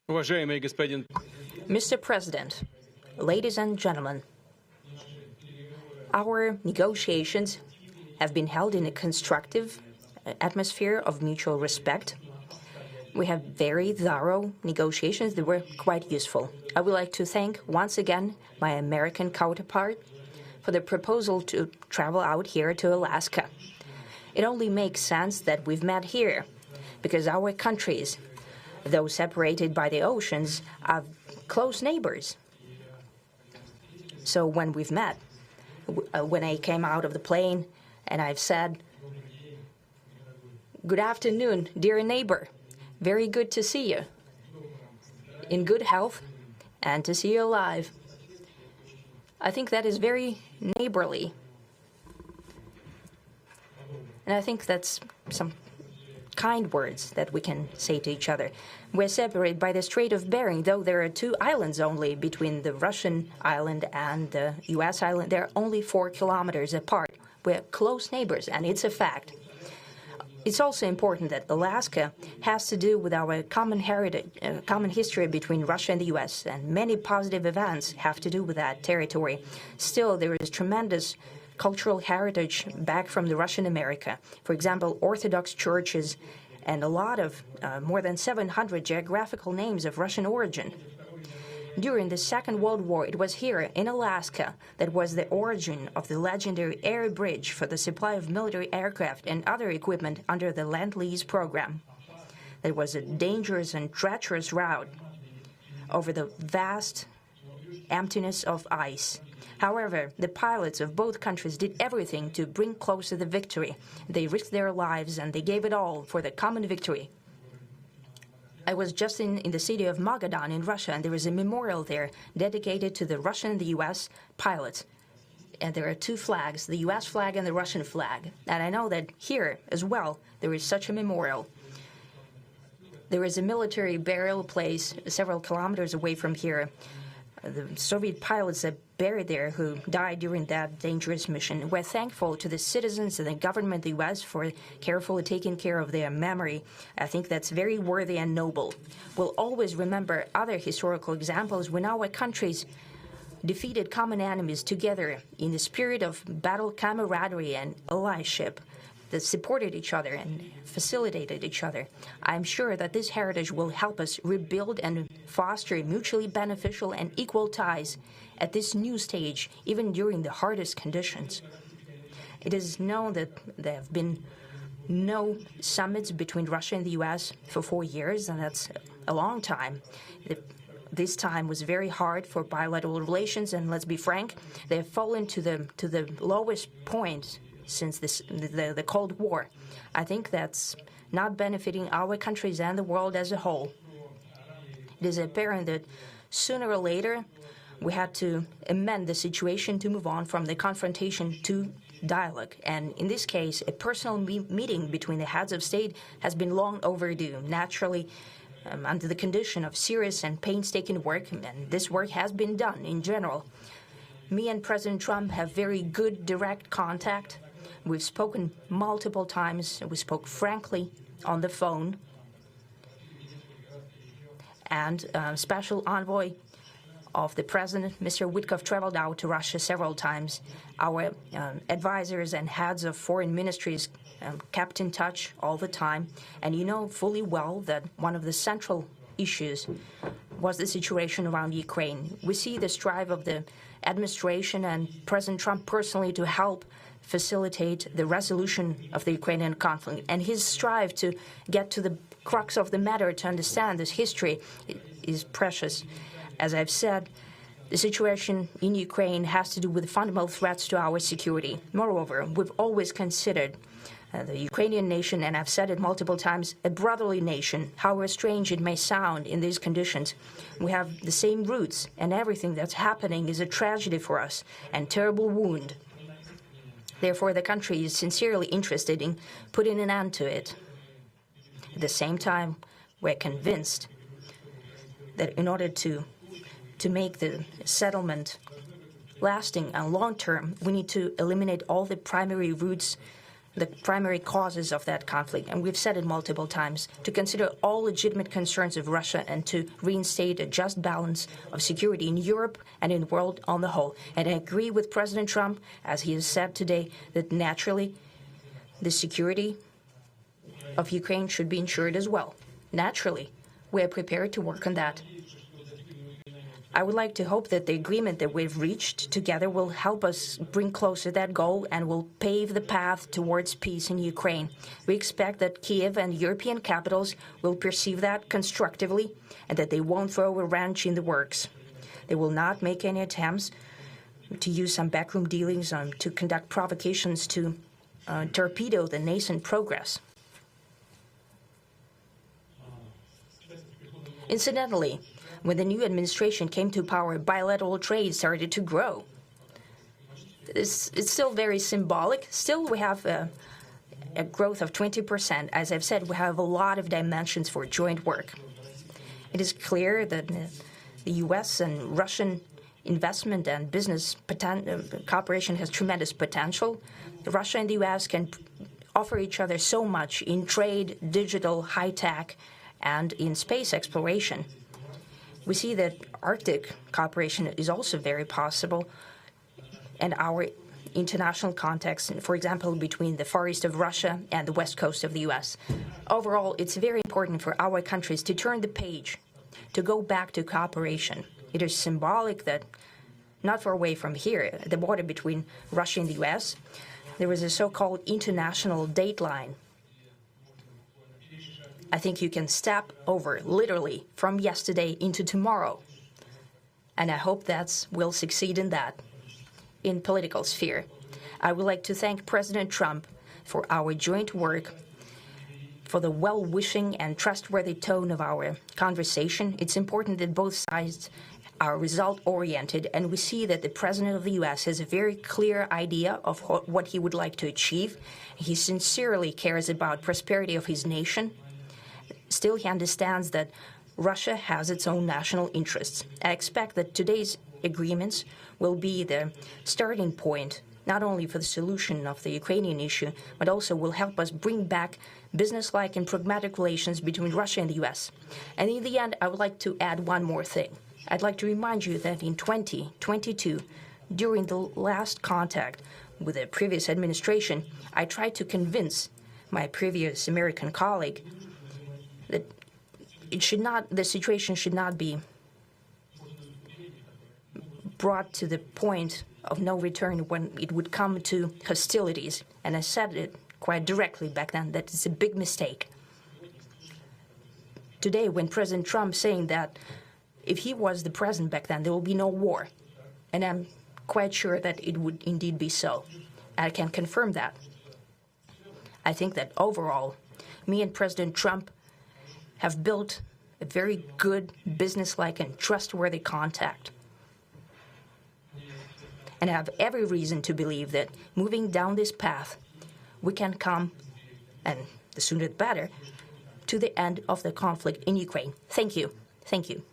Mr. President, ladies and gentlemen, our negotiations have been held in a constructive atmosphere of mutual respect. We have very thorough negotiations that were quite useful. I would like to thank once again my American counterpart for the proposal to travel out here to Alaska. It only makes sense that we've met here, because our countries, though separated by the oceans, are close neighbors. So when we've met, when I came out of the plane and I've said, "Good afternoon, dear neighbor. Very good to see you. In good health and to see you alive." I think that is very neighborly. And I think that's some kind words that we can say to each other. We're separated by the Strait of Bering, though there are 2 islands only between the Russian island and the U.S. island. They're only 4 kilometers apart. We're close neighbors, and it's a fact. It's also important that Alaska has to do with our common heritage, common history between Russia and the U.S., and many positive events have to do with that territory. Still, there is tremendous cultural heritage back from the Russian America. For example, Orthodox churches and a lot of, more than 700 geographical names of Russian origin. During the Second World War, it was here in Alaska that was the origin of the legendary air bridge for the supply of military aircraft and other equipment under the Lend-Lease program. It was a dangerous and treacherous route over the vast emptiness of ice. However, the pilots of both countries did everything to bring closer the victory. They risked their lives and they gave it all for the common victory. I was just in the city of Magadan in Russia, and there is a memorial there dedicated to the Russian and the U.S. pilots. And there are 2 flags, the U.S. flag and the Russian flag. And I know that here as well there is such a memorial. There is a military burial place several kilometers away from here. The Soviet pilots are buried there who died during that dangerous mission. We're thankful to the citizens and the government of the U.S. for carefully taking care of their memory. I think that's very worthy and noble. We'll always remember other historical examples when our countries defeated common enemies together in the spirit of battle camaraderie and allyship that supported each other and facilitated each other. I'm sure that this heritage will help us rebuild and foster mutually beneficial and equal ties at this new stage, even during the hardest conditions. It is known that there have been no summits between Russia and the U.S. for 4 years, and that's a long time. This time was very hard for bilateral relations, and let's be frank, they have fallen to the lowest point since the Cold War. I think that's not benefiting our countries and the world as a whole. It is apparent that sooner or later we had to amend the situation to move on from the confrontation to dialogue. And in this case, a personal meeting between the heads of state has been long overdue, naturally under the condition of serious and painstaking work, and this work has been done in general. Me and President Trump have very good direct contact. We've spoken multiple times. We spoke frankly on the phone. And Special Envoy of the President, Mr. Witkoff, traveled out to Russia several times. Our advisors and heads of foreign ministries kept in touch all the time. And you know fully well that one of the central issues was the situation around Ukraine. We see the strive of the administration and President Trump personally to help facilitate the resolution of the Ukrainian conflict. And his strive to get to the crux of the matter, to understand this history, is precious. As I've said, the situation in Ukraine has to do with fundamental threats to our security. Moreover, we've always considered the Ukrainian nation, and I've said it multiple times, a brotherly nation, however strange it may sound in these conditions. We have the same roots, and everything that's happening is a tragedy for us and terrible wound. Therefore, the country is sincerely interested in putting an end to it. At the same time, we're convinced that in order to make the settlement lasting and long-term, we need to eliminate all the primary roots the primary causes of that conflict, and we've said it multiple times, to consider all legitimate concerns of Russia and to reinstate a just balance of security in Europe and in the world on the whole. And I agree with President Trump, as he has said today, that naturally the security of Ukraine should be ensured as well. Naturally, we are prepared to work on that. I would like to hope that the agreement that we've reached together will help us bring closer that goal and will pave the path towards peace in Ukraine. We expect that Kiev and European capitals will perceive that constructively and that they won't throw a wrench in the works. They will not make any attempts to use some backroom dealings to conduct provocations to torpedo the nascent progress. Incidentally, when the new administration came to power, bilateral trade started to grow. It's still very symbolic. Still, we have a growth of 20%. As I've said, we have a lot of dimensions for joint work. It is clear that the U.S. and Russian investment and business cooperation has tremendous potential. Russia and the U.S. can offer each other so much in trade, digital, high-tech, and in space exploration. We see that Arctic cooperation is also very possible, and our international context, for example, between the Far East of Russia and the West Coast of the U.S. Overall, it's very important for our countries to turn the page, to go back to cooperation. It is symbolic that not far away from here, at the border between Russia and the U.S., there was a so-called international date line. I think you can step over, literally, from yesterday into tomorrow. And I hope we'll succeed in that, in political sphere. I would like to thank President Trump for our joint work, for the well-wishing and trustworthy tone of our conversation. It's important that both sides are result-oriented, and we see that the President of the U.S. has a very clear idea of what he would like to achieve. He sincerely cares about prosperity of his nation. Still, he understands that Russia has its own national interests. I expect that today's agreements will be the starting point, not only for the solution of the Ukrainian issue, but also will help us bring back business-like and pragmatic relations between Russia and the U.S. And in the end, I would like to add one more thing. I'd like to remind you that in 2022, during the last contact with the previous administration, I tried to convince my previous American colleague that the situation should not be brought to the point of no return when it would come to hostilities. And I said it quite directly back then, that it's a big mistake. Today, when President Trump saying that if he was the president back then, there will be no war. And I'm quite sure that it would indeed be so. I can confirm that. I think that overall, me and President Trump have built a very good, business-like and trustworthy contact. And I have every reason to believe that moving down this path, we can come, and the sooner the better, to the end of the conflict in Ukraine. Thank you. Thank you.